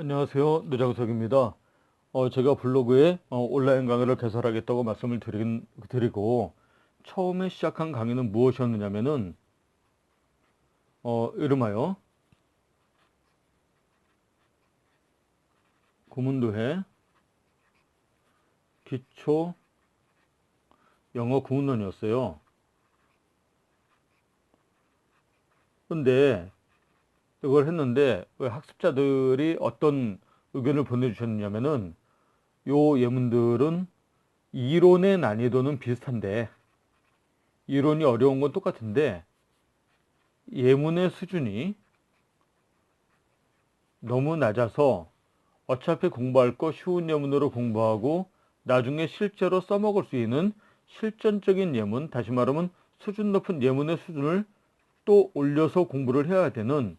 안녕하세요. 노장석입니다. 제가 블로그에 온라인 강의를 개설하겠다고 말씀을 드리고 처음에 시작한 강의는 무엇이었느냐면은 이름하여 구문도회 기초 영어 구문론이었어요. 근데 이걸 했는데 왜 학습자들이 어떤 의견을 보내주셨냐면은 요 예문들은 이론의 난이도는 비슷한데 이론이 어려운 건 똑같은데 예문의 수준이 너무 낮아서 어차피 공부할 거 쉬운 예문으로 공부하고 나중에 실제로 써먹을 수 있는 실전적인 예문, 다시 말하면 수준 높은 예문의 수준을 또 올려서 공부를 해야 되는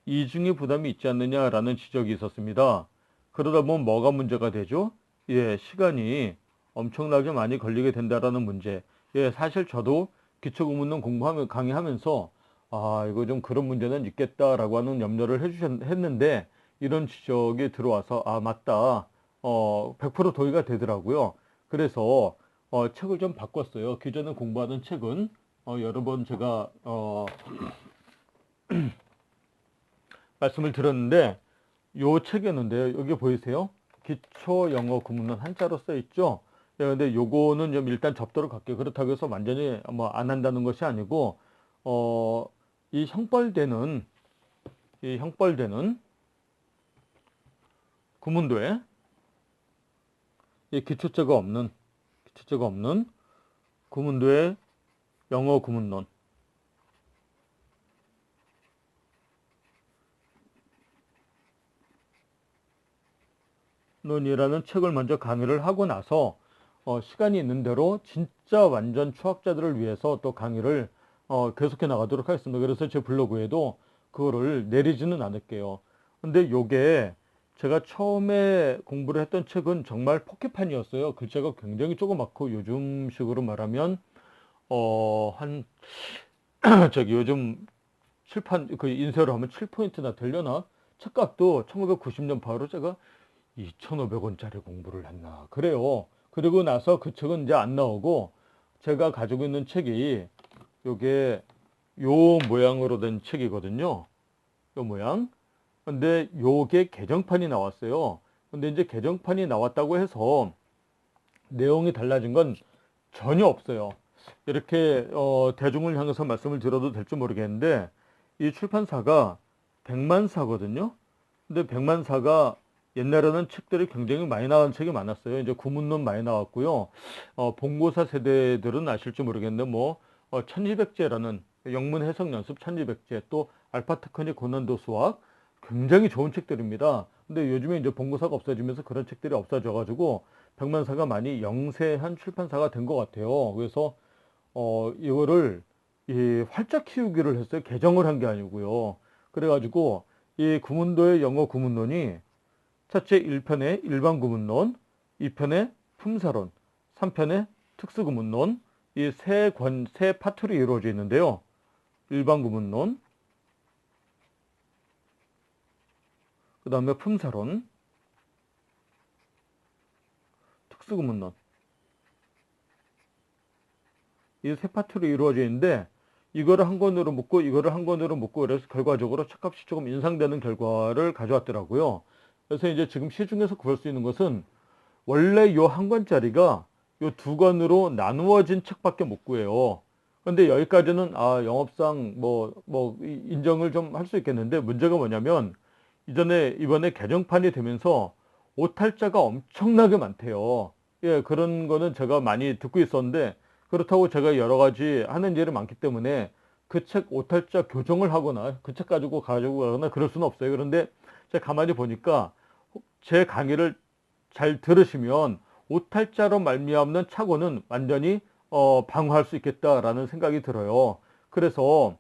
이중의 부담이 있지 않느냐라는 지적이 있었습니다. 그러다 보면 뭐가 문제가 되죠? 예, 시간이 엄청나게 많이 걸리게 된다라는 문제. 예, 사실 저도 기초국문론 공부하면 강의하면서 이거 좀 그런 문제는 있겠다라고 하는 염려를 했는데 이런 지적이 들어와서 맞다. 100% 동의가 되더라고요. 그래서 책을 좀 바꿨어요. 기존에 공부하던 책은 여러 번 제가 말씀을 드렸는데 요 책이었는데요. 여기 보이세요? 기초 영어 구문론 한자로 써 있죠. 예, 근데 요거는 좀 일단 접도록 할게요. 그렇다고 해서 완전히 뭐 안 한다는 것이 아니고 어, 이 형벌되는 구문도에 이 기초자가 없는 구문도의 영어 구문론 논이라는 책을 먼저 강의를 하고 나서 시간이 있는 대로 진짜 완전 초학자들을 위해서 또 강의를 계속해 나가도록 하겠습니다. 그래서 제 블로그에도 그거를 내리지는 않을게요. 근데 요게 제가 처음에 공부를 했던 책은 정말 포켓판이었어요. 글자가 굉장히 조그맣고 요즘식으로 말하면 한 저기 요즘 칠판 그 인쇄로 하면 7포인트나 되려나? 책값도 1990년 바로 제가 2,500원짜리 공부를 했나 그래요. 그리고 나서 그 책은 이제 안 나오고 제가 가지고 있는 책이 요게 요 모양으로 된 책이거든요. 요 모양. 근데 요게 개정판이 나왔어요. 근데 이제 개정판이 나왔다고 해서 내용이 달라진 건 전혀 없어요. 이렇게 대중을 향해서 말씀을 드려도 될지 모르겠는데 이 출판사가 백만사거든요. 근데 백만사가 옛날에는 책들이 굉장히 많이 나온 책이 많았어요. 이제 구문론 많이 나왔고요. 본고사 세대들은 아실지 모르겠는데 뭐 천리백제라는 영문 해석 연습 천리백제 또 알파 테크닉 고난도 수학 굉장히 좋은 책들입니다. 근데 요즘에 이제 본고사가 없어지면서 그런 책들이 없어져가지고 백만사가 많이 영세한 출판사가 된 것 같아요. 그래서 이거를 이 활짝 키우기를 했어요. 개정을 한 게 아니고요. 그래가지고 이 구문도의 영어 구문론이 첫째 1편에 일반 구문론, 2편에 품사론, 3편에 특수 구문론 이 세 파트로 이루어져 있는데요. 일반 구문론, 그 다음에 품사론, 특수 구문론 이 세 파트로 이루어져 있는데 이거를 한 권으로 묶고 이거를 한 권으로 묶고 그래서 결과적으로 책값이 조금 인상되는 결과를 가져왔더라고요. 그래서 이제 지금 시중에서 구할 수 있는 것은 원래 요 한 권짜리가 요 두 권으로 나누어진 책밖에 못 구해요. 근데 여기까지는 영업상 인정을 좀 할 수 있겠는데 문제가 뭐냐면 이번에 개정판이 되면서 오탈자가 엄청나게 많대요. 예, 그런 거는 제가 많이 듣고 있었는데 그렇다고 제가 여러 가지 하는 일이 많기 때문에 그 책 오탈자 교정을 하거나 그 책 가지고 가거나 그럴 수는 없어요. 그런데 제가 가만히 보니까 제 강의를 잘 들으시면 오탈자로 말미암는 착오는 완전히 방어할 수 있겠다라는 생각이 들어요. 그래서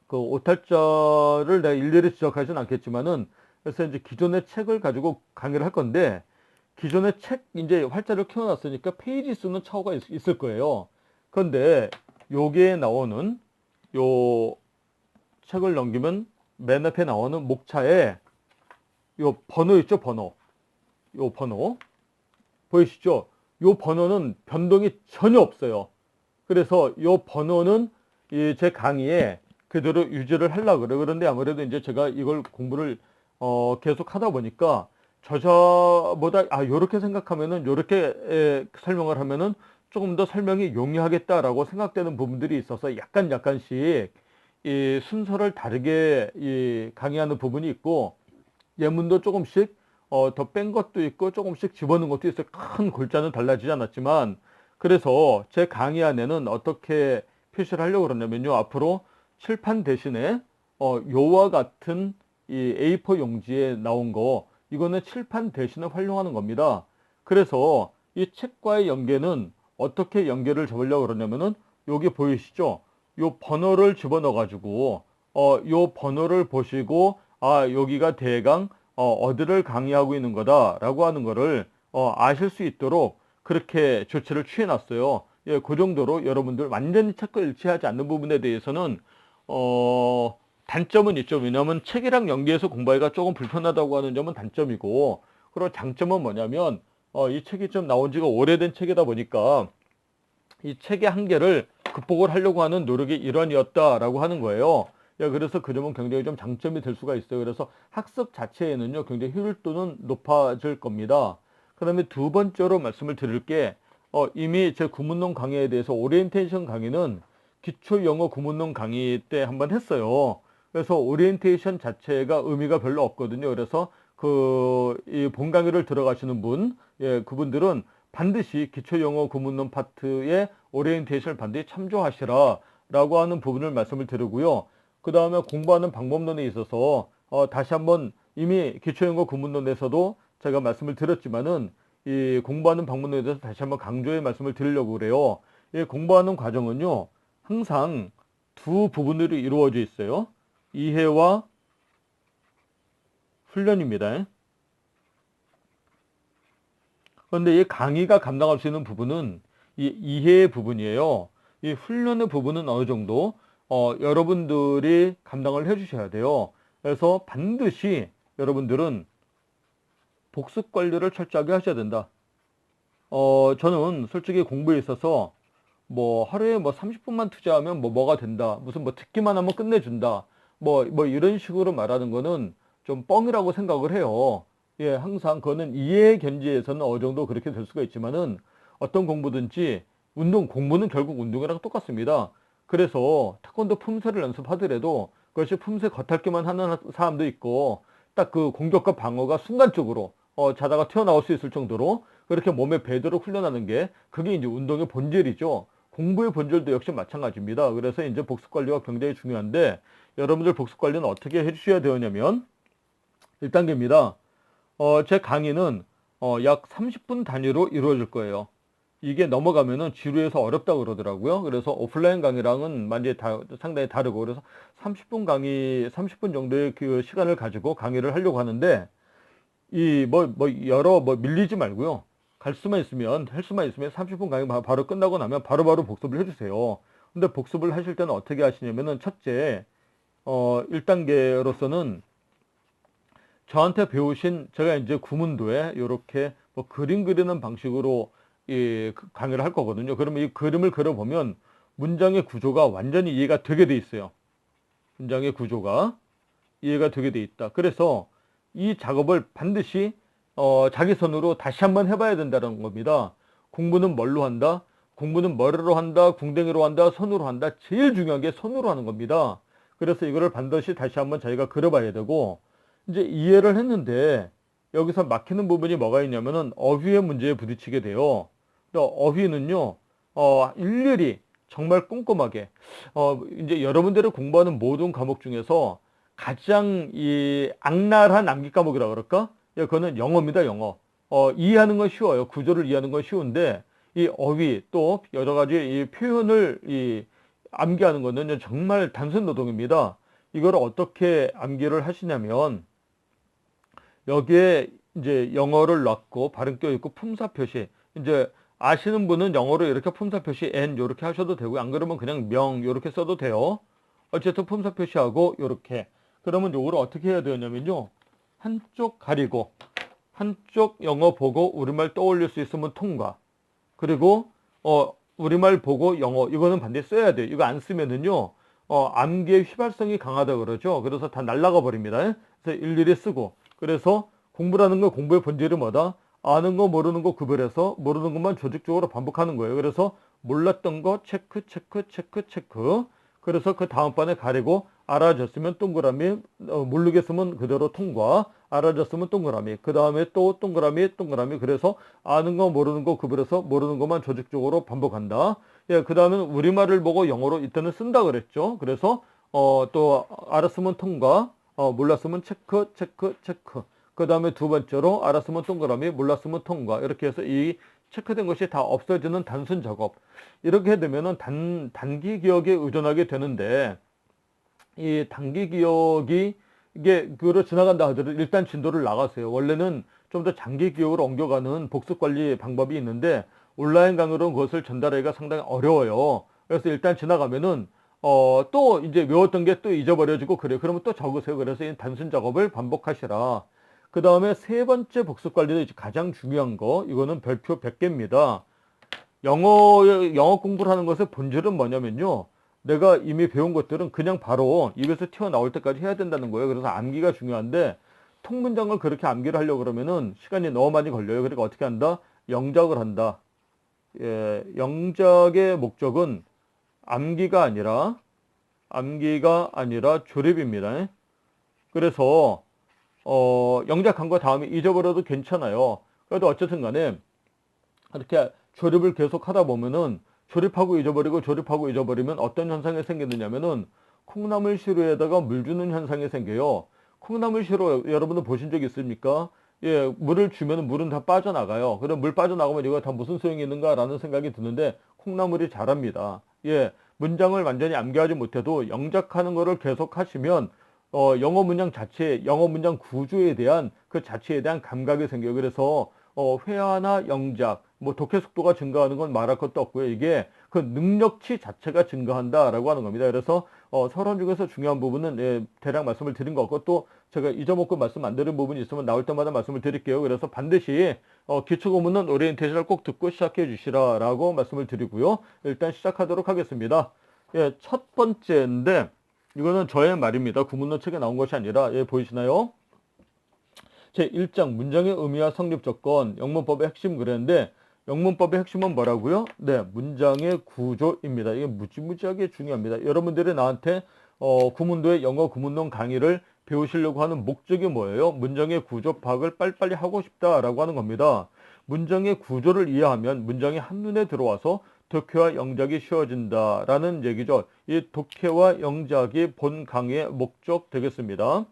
그 오탈자를 내가 일일이 지적하지는 않겠지만은 그래서 이제 기존의 책을 가지고 강의를 할 건데 기존의 책 이제 활자를 키워놨으니까 페이지 수는 차이가 있을 거예요. 그런데 여기에 나오는 요 책을 넘기면 맨 앞에 나오는 목차에 요 번호 있죠, 번호. 요 번호. 보이시죠? 요 번호는 변동이 전혀 없어요. 그래서 요 번호는 제 강의에 그대로 유지를 하려고 그래요. 그런데 아무래도 이제 제가 이걸 공부를 계속 하다 보니까 저자보다 요렇게 생각하면은 요렇게 설명을 하면은 조금 더 설명이 용이하겠다라고 생각되는 부분들이 있어서 약간씩 이 순서를 다르게 강의하는 부분이 있고, 예문도 조금씩 더 뺀 것도 있고 조금씩 집어넣은 것도 있어요. 큰 골자는 달라지지 않았지만, 그래서 제 강의 안에는 어떻게 표시를 하려고 그러냐면요. 앞으로 칠판 대신에 요와 같은 이 A4 용지에 나온 거, 이거는 칠판 대신에 활용하는 겁니다. 그래서 이 책과의 연계는 어떻게 연계를 잡으려고 그러냐면은, 여기 보이시죠? 요 번호를 집어넣어 가지고 요 번호를 보시고 여기가 대강 어디를 강의하고 있는 거다라고 하는 거를 아실 수 있도록 그렇게 조치를 취해 놨어요. 예, 그 정도로 여러분들 완전히 책과 일치하지 않는 부분에 대해서는 단점은 있죠. 왜냐하면 책이랑 연계해서 공부하기가 조금 불편하다고 하는 점은 단점이고, 그리고 장점은 뭐냐면 이 책이 좀 나온 지가 오래된 책이다 보니까 이 책의 한계를 극복을 하려고 하는 노력의 일환이었다라고 하는 거예요. 예, 그래서 그 점은 굉장히 좀 장점이 될 수가 있어요. 그래서 학습 자체에는요, 굉장히 효율도는 높아질 겁니다. 그 다음에 두 번째로 말씀을 드릴 게, 이미 제 구문론 강의에 대해서 오리엔테이션 강의는 기초 영어 구문론 강의 때 한번 했어요. 그래서 오리엔테이션 자체가 의미가 별로 없거든요. 그래서 이 본 강의를 들어가시는 분, 예, 그분들은 반드시 기초 영어 구문론 파트의 오리엔테이션을 반드시 참조하시라 라고 하는 부분을 말씀을 드리고요. 그 다음에 공부하는 방법론에 있어서 다시 한번 이미 기초 영어 구문론에서도 제가 말씀을 드렸지만은 이 공부하는 방법론에 대해서 다시 한번 강조의 말씀을 드리려고 그래요. 이 공부하는 과정은요, 항상 두 부분으로 이루어져 있어요. 이해와 훈련입니다. 그런데 이 강의가 감당할 수 있는 부분은 이 이해의 부분이에요. 이 훈련의 부분은 어느 정도 여러분들이 감당을 해주셔야 돼요. 그래서 반드시 여러분들은 복습 관리를 철저하게 하셔야 된다. 저는 솔직히 공부에 있어서 뭐 하루에 뭐 30분만 투자하면 뭐가 된다. 무슨 뭐 듣기만 하면 끝내준다. 뭐 이런 식으로 말하는 거는 좀 뻥이라고 생각을 해요. 예, 항상 그거는 이해 견지에서는 어느 정도 그렇게 될 수가 있지만은 어떤 공부든지 공부는 결국 운동이랑 똑같습니다. 그래서 태권도 품새를 연습하더라도 그것이 품새 겉핥기만 하는 사람도 있고, 딱 그 공격과 방어가 순간적으로 자다가 튀어나올 수 있을 정도로 그렇게 몸에 배도록 훈련하는 게, 그게 이제 운동의 본질이죠. 공부의 본질도 역시 마찬가지입니다. 그래서 이제 복습 관리가 굉장히 중요한데, 여러분들 복습 관리는 어떻게 해주셔야 되느냐면 1단계입니다. 제 강의는 약 30분 단위로 이루어질 거예요. 이게 넘어가면은 지루해서 어렵다고 그러더라고요. 그래서 오프라인 강의랑은 완전히 상당히 다르고, 그래서 30분 정도의 그 시간을 가지고 강의를 하려고 하는데, 밀리지 말고요. 할 수만 있으면 30분 강의 바로 끝나고 나면 바로바로 복습을 해주세요. 근데 복습을 하실 때는 어떻게 하시냐면은, 첫째, 1단계로서는 저한테 배우신, 제가 이제 구문도에 이렇게 뭐 그림 그리는 방식으로 강의를 할 거거든요. 그러면 이 그림을 그려보면 문장의 구조가 완전히 이해가 되게 돼 있어요. 문장의 구조가 이해가 되게 돼 있다. 그래서 이 작업을 반드시 자기 손으로 다시 한번 해봐야 된다는 겁니다. 공부는 뭘로 한다? 공부는 머리로 한다, 궁뎅이로 한다, 손으로 한다. 제일 중요한 게 손으로 하는 겁니다. 그래서 이거를 반드시 다시 한번 자기가 그려봐야 되고, 이제 이해를 했는데 여기서 막히는 부분이 뭐가 있냐면은 어휘의 문제에 부딪히게 돼요. 또 어휘는요, 일일이 정말 꼼꼼하게 이제 여러분들이 공부하는 모든 과목 중에서 가장 이 악랄한 암기 과목이라 그럴까? 예, 그거는 영어입니다, 영어. 이해하는 건 쉬워요. 구조를 이해하는 건 쉬운데, 이 어휘 또 여러 가지 이 표현을 암기하는 거는 정말 단순 노동입니다. 이걸 어떻게 암기를 하시냐면, 여기에 이제 영어를 넣고 발음 껴 있고 품사 표시, 이제 아시는 분은 영어로 이렇게 품사 표시 N 이렇게 하셔도 되고, 안 그러면 그냥 명 이렇게 써도 돼요. 어쨌든 품사 표시하고 이렇게. 그러면 요거를 어떻게 해야 되냐면요, 한쪽 가리고 한쪽 영어 보고 우리말 떠올릴 수 있으면 통과. 그리고 우리말 보고 영어 이거는 반드시 써야 돼요. 이거 안 쓰면은요 암기의 휘발성이 강하다 그러죠. 그래서 다 날아가 버립니다. 그래서 일일이 쓰고. 그래서 공부라는 건 공부의 본질이 뭐다? 아는 거 모르는 거 구별해서 모르는 것만 조직적으로 반복하는 거예요. 그래서 몰랐던 거 체크 체크 체크 체크. 그래서 그 다음번에 가리고 알아졌으면 동그라미, 모르겠으면 그대로 통과, 알아졌으면 동그라미, 그 다음에 또 동그라미 동그라미. 그래서 아는 거 모르는 거 구별해서 모르는 것만 조직적으로 반복한다. 예, 그 다음에 우리말을 보고 영어로 이때는 쓴다 그랬죠. 그래서 또 알았으면 통과, 몰랐으면 체크 체크 체크. 그 다음에 두 번째로 알았으면 동그라미, 몰랐으면 통과. 이렇게 해서 이 체크된 것이 다 없어지는 단순 작업. 이렇게 되면은 단기 기억에 의존하게 되는데, 이 단기 기억이 이게 그로 지나간다 하더라도 일단 진도를 나가세요. 원래는 좀 더 장기 기억으로 옮겨가는 복습 관리 방법이 있는데 온라인 강의로 그것을 전달하기가 상당히 어려워요. 그래서 일단 지나가면은 또 이제 외웠던 게 또 잊어버려지고 그래요. 그러면 또 적으세요. 그래서 이 단순 작업을 반복하시라. 그 다음에 세 번째 복습 관리도 이제 가장 중요한 거, 이거는 별표 100개입니다. 영어 공부를 하는 것의 본질은 뭐냐면요. 내가 이미 배운 것들은 그냥 바로 입에서 튀어나올 때까지 해야 된다는 거예요. 그래서 암기가 중요한데 통문장을 그렇게 암기를 하려고 그러면은 시간이 너무 많이 걸려요. 그러니까 어떻게 한다? 영작을 한다. 예, 영작의 목적은 암기가 아니라 조립입니다. 그래서 영작한 거 다음에 잊어버려도 괜찮아요. 그래도 어쨌든 간에 이렇게 조립을 계속 하다 보면은 조립하고 잊어버리고 조립하고 잊어버리면 어떤 현상이 생기느냐면은 콩나물 시루에다가 물 주는 현상이 생겨요. 콩나물 시루 여러분들 보신 적 있습니까? 예, 물을 주면은 물은 다 빠져나가요. 그럼 물 빠져나가면 이거 다 무슨 소용이 있는가라는 생각이 드는데 콩나물이 자랍니다. 예, 문장을 완전히 암기하지 못해도 영작하는 거를 계속 하시면 영어 문장 자체, 영어 문장 구조에 대한 그 자체에 대한 감각이 생겨요. 그래서 회화나 영작, 뭐 독해 속도가 증가하는 건 말할 것도 없고요. 이게 그 능력치 자체가 증가한다라고 하는 겁니다. 그래서 서론 중에서 중요한 부분은 예, 대략 말씀을 드린 것 같고 또 제가 잊어먹고 말씀 안 드린 부분이 있으면 나올 때마다 말씀을 드릴게요. 그래서 반드시 기초고문은 오리엔테이션을 꼭 듣고 시작해 주시라라고 말씀을 드리고요. 일단 시작하도록 하겠습니다. 예, 첫 번째인데 이거는 저의 말입니다. 구문론 책에 나온 것이 아니라 예, 보이시나요? 제1장 문장의 의미와 성립조건 영문법의 핵심 그랬는데 영문법의 핵심은 뭐라고요? 네, 문장의 구조입니다. 이게 무지무지하게 중요합니다. 여러분들이 나한테 구문도의 영어 구문론 강의를 배우시려고 하는 목적이 뭐예요? 문장의 구조 파악을 빨리빨리 하고 싶다라고 하는 겁니다. 문장의 구조를 이해하면 문장이 한눈에 들어와서 독해와 영작이 쉬워진다라는 얘기죠. 이 독해와 영작이 본 강의의 목적 되겠습니다.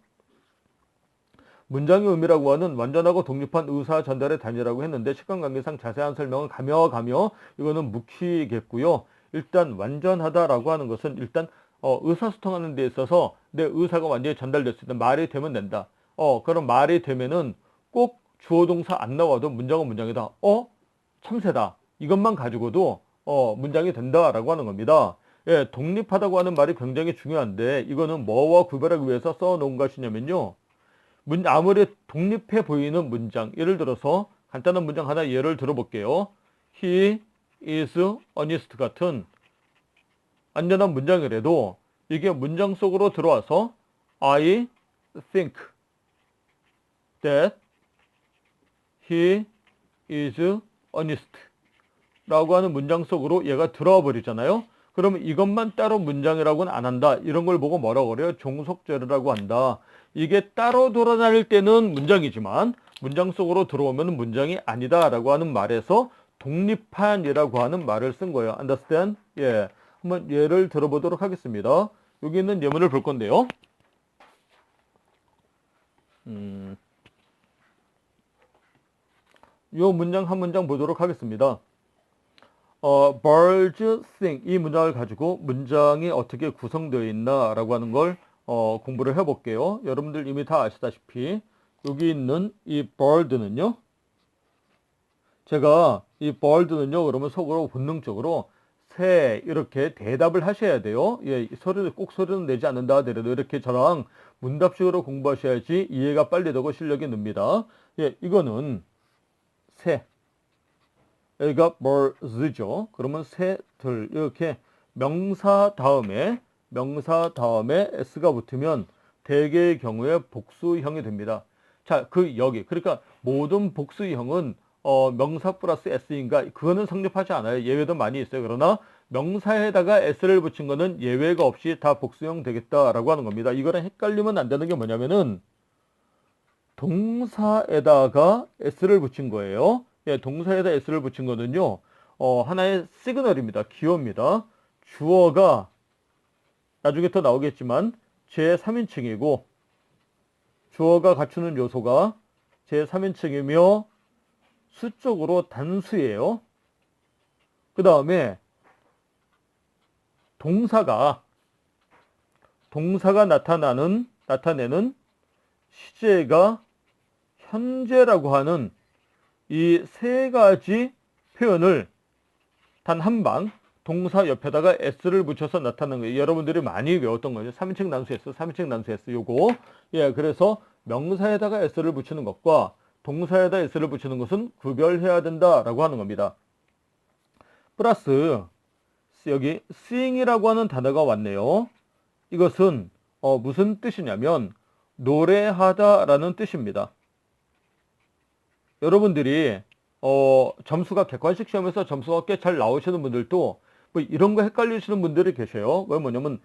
문장의 의미라고 하는 완전하고 독립한 의사 전달의 단위라고 했는데 시간 관계상 자세한 설명은 가며 이거는 묵히겠고요. 일단 완전하다라고 하는 것은 일단 의사소통하는 데 있어서 내 의사가 완전히 전달됐을 때 말이 되면 된다. 그럼 말이 되면은 꼭 주어 동사 안 나와도 문장은 문장이다. 참새다. 이것만 가지고도 문장이 된다라고 하는 겁니다. 예, 독립하다고 하는 말이 굉장히 중요한데 이거는 뭐와 구별하기 위해서 써놓은 것이냐면요. 아무리 독립해 보이는 문장, 예를 들어서 간단한 문장 하나 예를 들어볼게요. He is honest 같은 안전한 문장이라도 이게 문장 속으로 들어와서 I think that he is honest 라고 하는 문장 속으로 얘가 들어와 버리잖아요. 그러면 이것만 따로 문장이라고는 안 한다. 이런 걸 보고 뭐라고 그래요? 종속절이라고 한다. 이게 따로 돌아다닐 때는 문장이지만 문장 속으로 들어오면 문장이 아니다라고 하는 말에서 독립한이라고 하는 말을 쓴 거예요. Understand? 예, 한번 예를 들어보도록 하겠습니다. 여기 있는 예문을 볼 건데요. 요 문장 한 문장 보도록 하겠습니다. birds sing 이 문장을 가지고 문장이 어떻게 구성되어 있나 라고 하는 걸 공부를 해볼게요. 여러분들 이미 다 아시다시피 여기 있는 이 bird는요, 제가 이 bird는요 그러면 속으로 본능적으로 새 이렇게 대답을 하셔야 돼요. 예, 꼭 소리는 내지 않는다 하더라도 이렇게 저랑 문답식으로 공부하셔야지 이해가 빨리 되고 실력이 늡니다. 예, 이거는 새. 여기가 birds죠. 그러면 새들 이렇게 명사 다음에 s가 붙으면 대개의 경우에 복수형이 됩니다. 자, 그러니까 모든 복수형은 명사 플러스 s인가 그거는 성립하지 않아요. 예외도 많이 있어요. 그러나 명사에다가 s를 붙인 거는 예외가 없이 다 복수형 되겠다라고 하는 겁니다. 이거랑 헷갈리면 안 되는 게 뭐냐면은 동사에다가 s를 붙인 거예요. 예, 동사에다 s를 붙인 거는요. 하나의 시그널입니다. 기호입니다. 주어가 나중에 더 나오겠지만 제3인칭이고 주어가 갖추는 요소가 제3인칭이며 수적으로 단수예요. 그 다음에 동사가 나타내는 시제가 현재라고 하는 이 세 가지 표현을 단 한 방 동사 옆에다가 s를 붙여서 나타내는 거예요. 여러분들이 많이 외웠던 거죠. 3인칭 단수 s, 3인칭 단수 s 요거. 예, 그래서 명사에다가 s를 붙이는 것과 동사에다 s를 붙이는 것은 구별해야 된다라고 하는 겁니다. 플러스 여기 sing이라고 하는 단어가 왔네요. 이것은 무슨 뜻이냐면 노래하다라는 뜻입니다. 여러분들이 점수가 객관식 시험에서 점수가 꽤 잘 나오시는 분들도 뭐 이런 거 헷갈리시는 분들이 계셔요. 왜 뭐냐면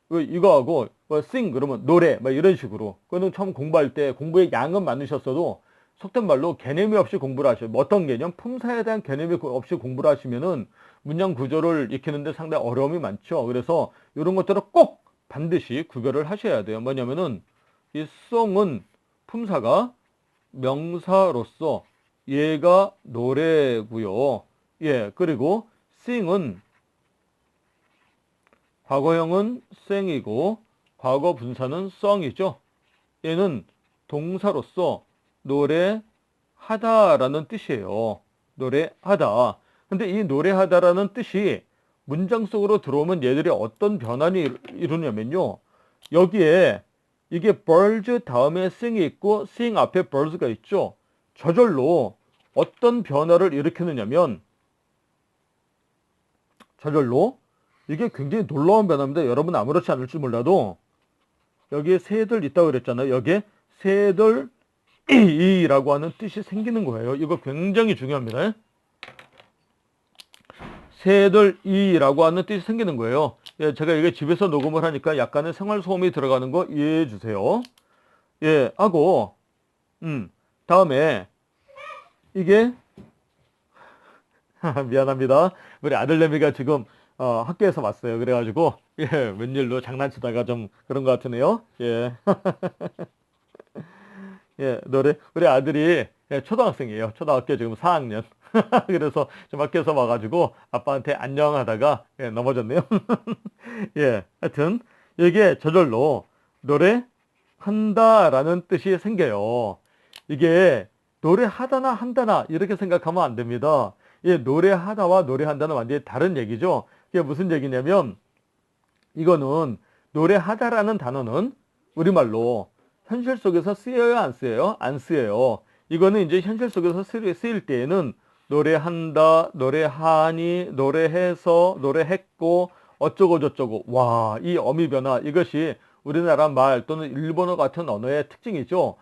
이거하고 sing 그러면 노래 막 이런 식으로. 그거는 처음 공부할 때 공부의 양은 많으셨어도 속된 말로 개념이 없이 공부를 하셔요. 뭐 어떤 개념? 품사에 대한 개념이 없이 공부를 하시면은 문장 구조를 익히는데 상당히 어려움이 많죠. 그래서 이런 것들을 꼭 반드시 구별을 하셔야 돼요. 뭐냐면은 이 song은 품사가 명사로서 얘가 노래고요. 예, 그리고 sing은 과거형은 sing이고 과거 분사는 song이죠. 얘는 동사로서 노래하다라는 뜻이에요. 노래하다. 근데 이 노래하다라는 뜻이 문장 속으로 들어오면 얘들이 어떤 변화를 이루냐면요. 여기에 이게 birds 다음에 sing이 있고 sing 앞에 birds가 있죠. 저절로 어떤 변화를 일으키느냐면 저절로 이게 굉장히 놀라운 변화입니다. 여러분 아무렇지 않을지 몰라도 여기에 새들 있다고 그랬잖아요. 여기에 새들이라고 하는 뜻이 생기는 거예요. 이거 굉장히 중요합니다. 새들이라고 하는 뜻이 생기는 거예요. 예, 제가 이게 집에서 녹음을 하니까 약간의 생활 소음이 들어가는 거 이해해 주세요. 예, 하고 다음에 이게 미안합니다. 우리 아들내미가 지금 학교에서 왔어요. 그래가지고 예, 웬일로 장난치다가 좀 그런 것 같으네요. 예, 예, 우리 아들이 예, 초등학생이에요. 초등학교 지금 4학년. 그래서 좀 학교에서 와가지고 아빠한테 안녕하다가 예, 넘어졌네요. 예, 하여튼 이게 저절로 노래한다라는 뜻이 생겨요. 이게 노래하다나 한다나 이렇게 생각하면 안 됩니다. 예, 노래하다와 노래한다는 완전히 다른 얘기죠. 이게 무슨 얘기냐면 이거는 노래하다라는 단어는 우리말로 현실 속에서 쓰여요, 안 쓰여요? 안 쓰여요. 이거는 이제 현실 속에서 쓰일 때에는 노래한다, 노래하니, 노래해서, 노래했고, 어쩌고 저쩌고. 와, 이 어미 변화, 이것이 우리나라 말 또는 일본어 같은 언어의 특징이죠.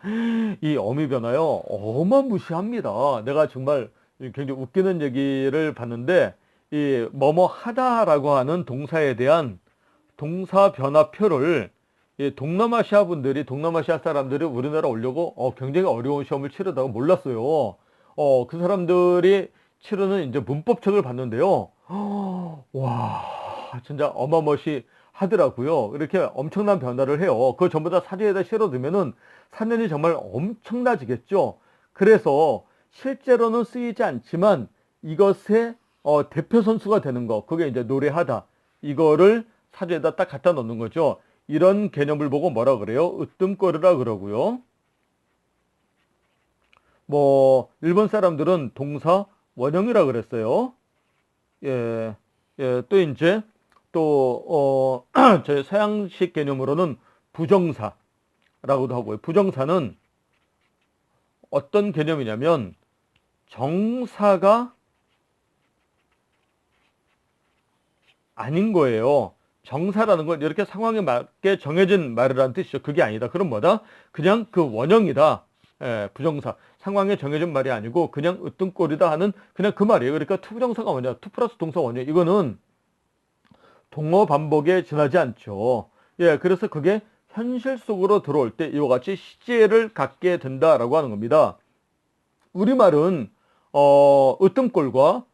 이 어미 변화요, 어마무시합니다. 내가 정말 굉장히 웃기는 얘기를 봤는데, 이 뭐뭐 하다라고 하는 동사에 대한 동사 변화표를 동남아시아 사람들이 우리나라 오려고 굉장히 어려운 시험을 치르다가 몰랐어요. 그 사람들이 치르는 이제 문법책을 봤는데요. 와, 진짜 어마무시 하더라고요. 이렇게 엄청난 변화를 해요. 그거 전부 다 사진에다 실어두면은 사진이 정말 엄청나지겠죠. 그래서 실제로는 쓰이지 않지만 이것의 대표 선수가 되는 거, 그게 이제 노래하다. 이거를 사진에다 딱 갖다 놓는 거죠. 이런 개념을 보고 뭐라 그래요? 으뜸거리라 그러고요. 뭐 일본 사람들은 동사 원형이라 그랬어요. 예, 예, 또 이제 저희 서양식 개념으로는 부정사라고도 하고요. 부정사는 어떤 개념이냐면 정사가 아닌 거예요. 정사라는 건 이렇게 상황에 맞게 정해진 말이라는 뜻이죠. 그게 아니다. 그럼 뭐다? 그냥 그 원형이다. 예, 부정사. 상황에 정해진 말이 아니고 그냥 으뜸꼴이다 하는 그냥 그 말이에요. 그러니까 투부정사가 뭐냐? 투 플러스 동사 원형. 이거는 동어 반복에 지나지 않죠. 예, 그래서 그게 현실 속으로 들어올 때 이와 같이 시제를 갖게 된다라고 하는 겁니다. 우리말은 으뜸꼴과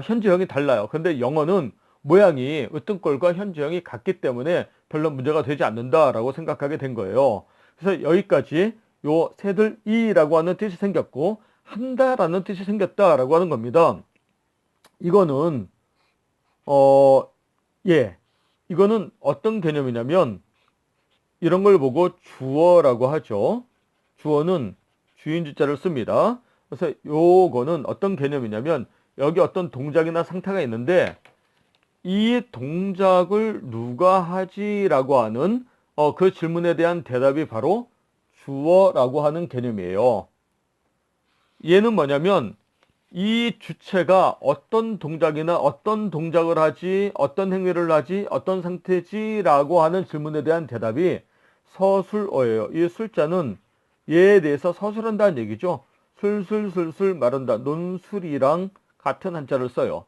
현재형이 달라요. 근데 영어는 모양이 으뜸꼴과 현재형이 같기 때문에 별로 문제가 되지 않는다라고 생각하게 된 거예요. 그래서 여기까지 요 새들이라고 하는 뜻이 생겼고 한다라는 뜻이 생겼다라고 하는 겁니다. 이거는 어, 예, 이거는 어떤 개념이냐면 이런 걸 보고 주어라고 하죠. 주어는 주인주자를 씁니다. 그래서 요거는 어떤 개념이냐면 여기 어떤 동작이나 상태가 있는데 이 동작을 누가 하지라고 하는 그 질문에 대한 대답이 바로 주어라고 하는 개념이에요. 얘는 뭐냐면 이 주체가 어떤 동작이나 어떤 동작을 하지, 어떤 행위를 하지, 어떤 상태지라고 하는 질문에 대한 대답이 서술어예요. 이 술자는 얘에 대해서 서술한다는 얘기죠. 술술술술 말한다. 논술이랑 같은 한자를 써요.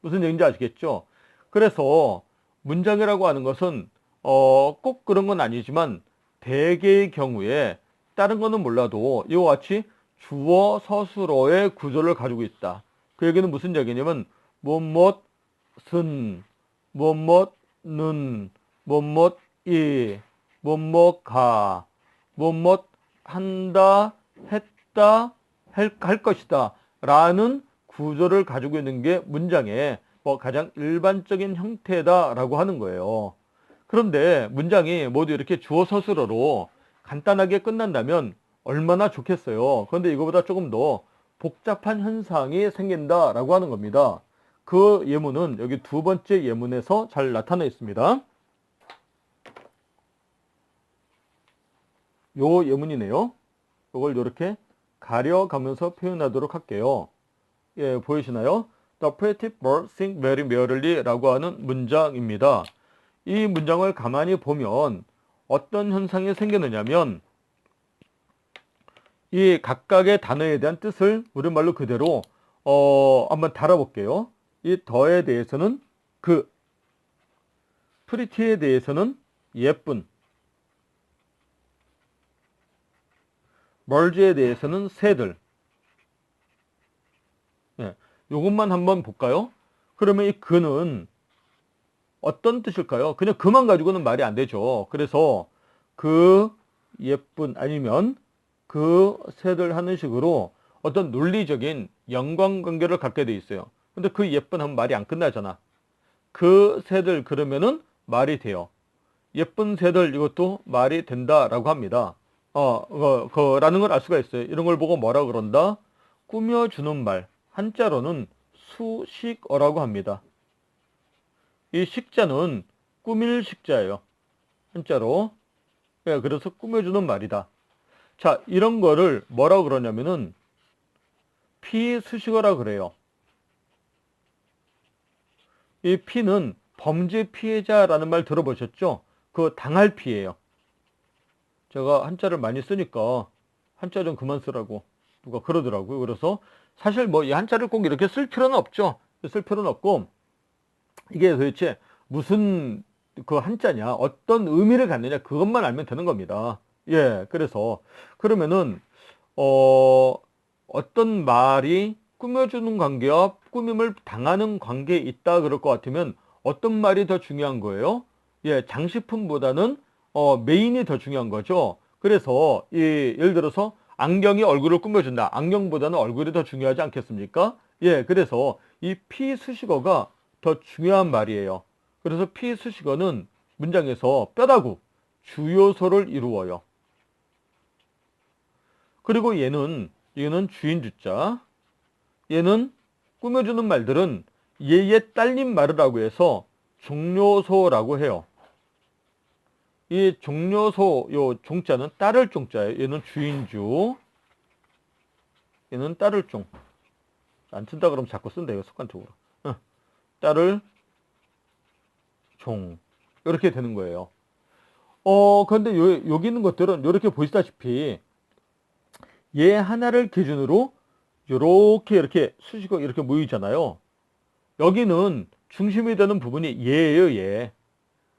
무슨 얘기인지 아시겠죠? 그래서 문장이라고 하는 것은 꼭 그런 건 아니지만 대개의 경우에 다른 거는 몰라도 이와 같이 주어 서술어의 구조를 가지고 있다. 그 얘기는 무슨 얘기냐면 뭐뭇은, 뭐뭇는, 뭐뭇이, 뭐뭇가, 뭐뭇 한다, 했다, 할 것이다 라는 구조를 가지고 있는 게 문장의 가장 일반적인 형태다라고 하는 거예요. 그런데 문장이 모두 이렇게 주어 서술어로 간단하게 끝난다면 얼마나 좋겠어요. 그런데 이거보다 조금 더 복잡한 현상이 생긴다라고 하는 겁니다. 그 예문은 여기 두 번째 예문에서 잘 나타나 있습니다. 요 예문이네요. 이걸 이렇게 가려가면서 표현하도록 할게요. 예, 보이시나요? The pretty bird sing very merrily 라고 하는 문장입니다. 이 문장을 가만히 보면 어떤 현상이 생기느냐면 이 각각의 단어에 대한 뜻을 우리말로 그대로 한번 달아볼게요. 이 더에 대해서는 그, 프리티에 대해서는 예쁜, 멀지에 대해서는 새들. 예, 요것만 한번 볼까요? 그러면 이 그는 어떤 뜻일까요? 그냥 그만 가지고는 말이 안 되죠. 그래서 그 예쁜 아니면 그 새들 하는 식으로 어떤 논리적인 연관관계를 갖게 돼 있어요. 근데 그 예쁜 하면 말이 안 끝나잖아. 그 새들 그러면은 말이 돼요. 예쁜 새들 이것도 말이 된다라고 합니다. 라는 걸 알 수가 있어요. 이런 걸 보고 뭐라 그런다? 꾸며주는 말. 한자로는 수식어라고 합니다. 이 식자는 꾸밀 식자예요. 한자로. 예, 그래서 꾸며주는 말이다. 자, 이런 거를 뭐라고 그러냐면은 피수식어라 그래요. 이 피는 범죄 피해자라는 말 들어보셨죠? 그 당할 피예요. 제가 한자를 많이 쓰니까 한자 좀 그만 쓰라고 누가 그러더라고요. 그래서 사실 뭐 이 한자를 꼭 이렇게 쓸 필요는 없죠. 쓸 필요는 없고 이게 도대체 무슨 그 한자냐, 어떤 의미를 갖느냐 그것만 알면 되는 겁니다. 예, 그래서 그러면은 어떤 말이 꾸며주는 관계와 꾸밈을 당하는 관계에 있다 그럴 것 같으면 어떤 말이 더 중요한 거예요? 예, 장식품보다는 메인이 더 중요한 거죠. 그래서 예를 들어서 안경이 얼굴을 꾸며준다. 안경보다는 얼굴이 더 중요하지 않겠습니까? 예, 그래서 이 피수식어가 더 중요한 말이에요. 그래서 피수식어는 문장에서 뼈다구, 주요소를 이루어요. 그리고 얘는 주인주자. 얘는 꾸며주는 말들은 얘의 딸린 말이라고 해서 종료소라고 해요. 이 종료소 요 종자는 따를 종자예요. 얘는 주인주, 얘는 따를 종. 안 쓴다 그러면 자꾸 쓴다 이거 습관적으로. 따를 종 이렇게 되는 거예요. 그런데 여기 있는 것들은 이렇게 보시다시피 얘 하나를 기준으로 이렇게 수식어 이렇게 모이잖아요. 여기는 중심이 되는 부분이 얘예요, 얘.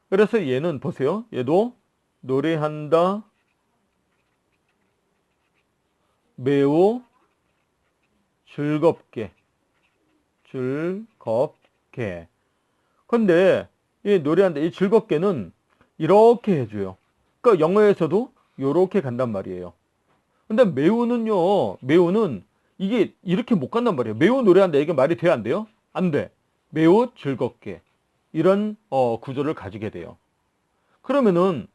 그래서 얘는 보세요. 얘도 노래한다, 매우 즐겁게. 근데 이 노래한다, 이 즐겁게는 이렇게 해줘요. 그러니까 영어에서도 이렇게 간단 말이에요. 근데 매우는 이게 이렇게 못 간단 말이에요. 매우 노래한다, 이게 말이 돼야 안 돼요? 안 돼. 매우 즐겁게. 이런 구조를 가지게 돼요. 그러면은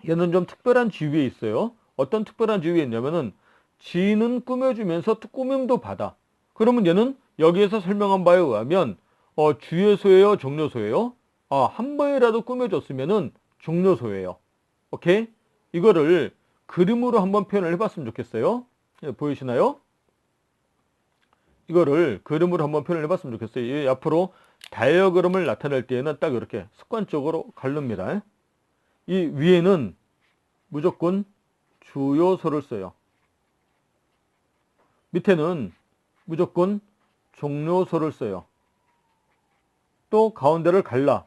얘는 좀 특별한 지위에 있어요. 어떤 특별한 지위에 있냐면은 지는 꾸며주면서 꾸밈도 받아. 그러면 얘는 여기에서 설명한 바에 의하면 주요소예요, 종료소예요? 한 번이라도 꾸며줬으면은 종료소예요. 오케이? 이거를 그림으로 한번 표현을 해봤으면 좋겠어요. 예, 보이시나요? 이거를 그림으로 한번 표현을 해봤으면 좋겠어요. 이 앞으로 다이어그램을 나타낼 때에는 딱 이렇게 습관적으로 가릅니다. 이 위에는 무조건 주요소를 써요. 밑에는 무조건 종료소를 써요. 또 가운데를 갈라.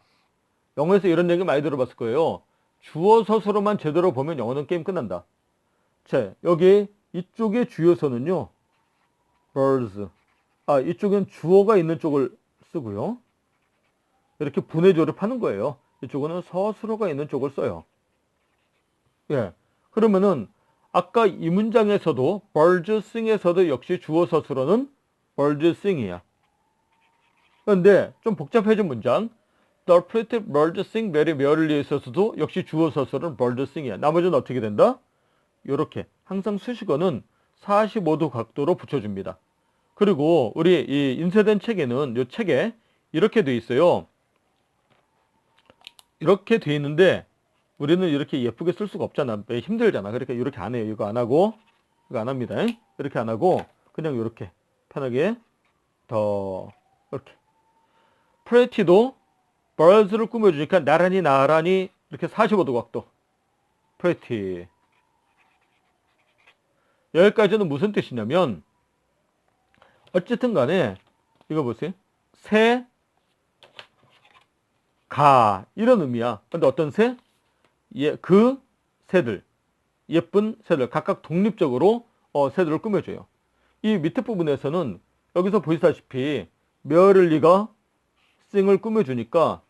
영어에서 이런 얘기 많이 들어봤을 거예요. 주어 서술어만 제대로 보면 영어는 게임 끝난다. 자, 여기 이쪽의 주요소는요. birds. 이쪽엔 주어가 있는 쪽을 쓰고요. 이렇게 분해 조립하는 거예요. 이쪽은 서술어가 있는 쪽을 써요. 예. 그러면은 아까 이 문장에서도 birds sing에서도 역시 주어 서술어는 birds sing이야. 그런데 좀 복잡해진 문장 The pretty birds sing very merrily 에서도 역시 주어 서술은 birds sing이야. 나머지는 어떻게 된다? 이렇게 항상 수식어는 45도 각도로 붙여줍니다. 그리고 우리 이 인쇄된 책에는 이 책에 이렇게 돼 있어요. 이렇게 돼 있는데 우리는 이렇게 예쁘게 쓸 수가 없잖아. 힘들잖아. 그러니까 이렇게 안 해요. 이거 안 하고 이거 안 합니다. 이렇게 안 하고 그냥 이렇게 편하게 더 이렇게 pretty도 birds를 꾸며주니까 나란히 이렇게 45도 각도 pretty. 여기까지는 무슨 뜻이냐면 어쨌든 간에 이거 보세요. 새, 가 이런 의미야. 근데 어떤 새? 그 새들, 예쁜 새들 각각 독립적으로 새들을 꾸며줘요. 이 밑에 부분에서는 여기서 보시다시피 메어를리가 싱을 꾸며주니까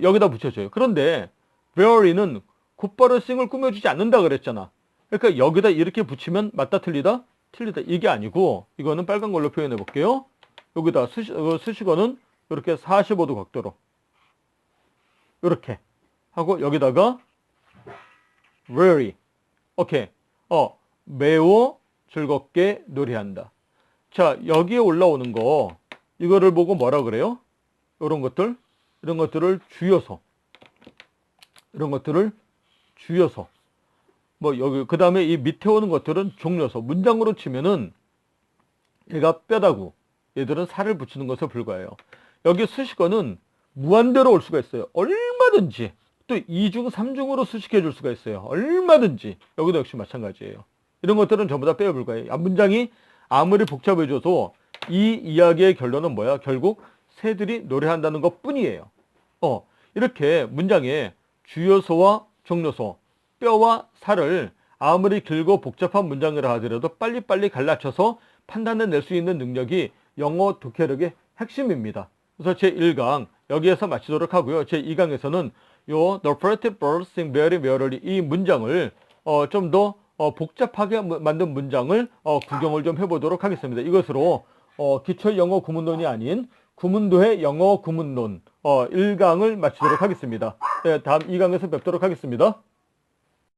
여기다 붙여줘요. 그런데 베어리는 곧바로 싱을 꾸며주지 않는다 그랬잖아. 그러니까 여기다 이렇게 붙이면 맞다 틀리다? 틀리다. 이게 아니고 이거는 빨간 걸로 표현해 볼게요. 여기다 수식어는 이렇게 45도 각도로 이렇게 하고 여기다가 very 오케이. 매우 즐겁게 노래한다. 자, 여기에 올라오는 거 이거를 보고 뭐라 그래요? 이런 것들을 주여서 뭐 여기 그 다음에 이 밑에 오는 것들은 종려서. 문장으로 치면은 얘가 뼈다구, 얘들은 살을 붙이는 것에 불과해요. 여기 수식어는 무한대로 올 수가 있어요. 얼마든지. 또 2중, 3중으로 수식해 줄 수가 있어요. 얼마든지. 여기도 역시 마찬가지예요. 이런 것들은 전부 다 빼어 불과해요. 문장이 아무리 복잡해져도 이 이야기의 결론은 뭐야? 결국 새들이 노래한다는 것 뿐이에요. 이렇게 문장에 주요소와 종료소, 뼈와 살을 아무리 길고 복잡한 문장이라 하더라도 빨리빨리 갈라쳐서 판단을 낼 수 있는 능력이 영어 독해력의 핵심입니다. 그래서 제1강 여기에서 마치도록 하고요. 제2강에서는 The pretty birds sing very merrily 이 문장을 좀 더 복잡하게 만든 문장을 구경을 좀 해보도록 하겠습니다. 이것으로 기초 영어 구문론이 아닌 구문도의 영어 구문론 1강을 마치도록 하겠습니다. 네, 다음 2강에서 뵙도록 하겠습니다.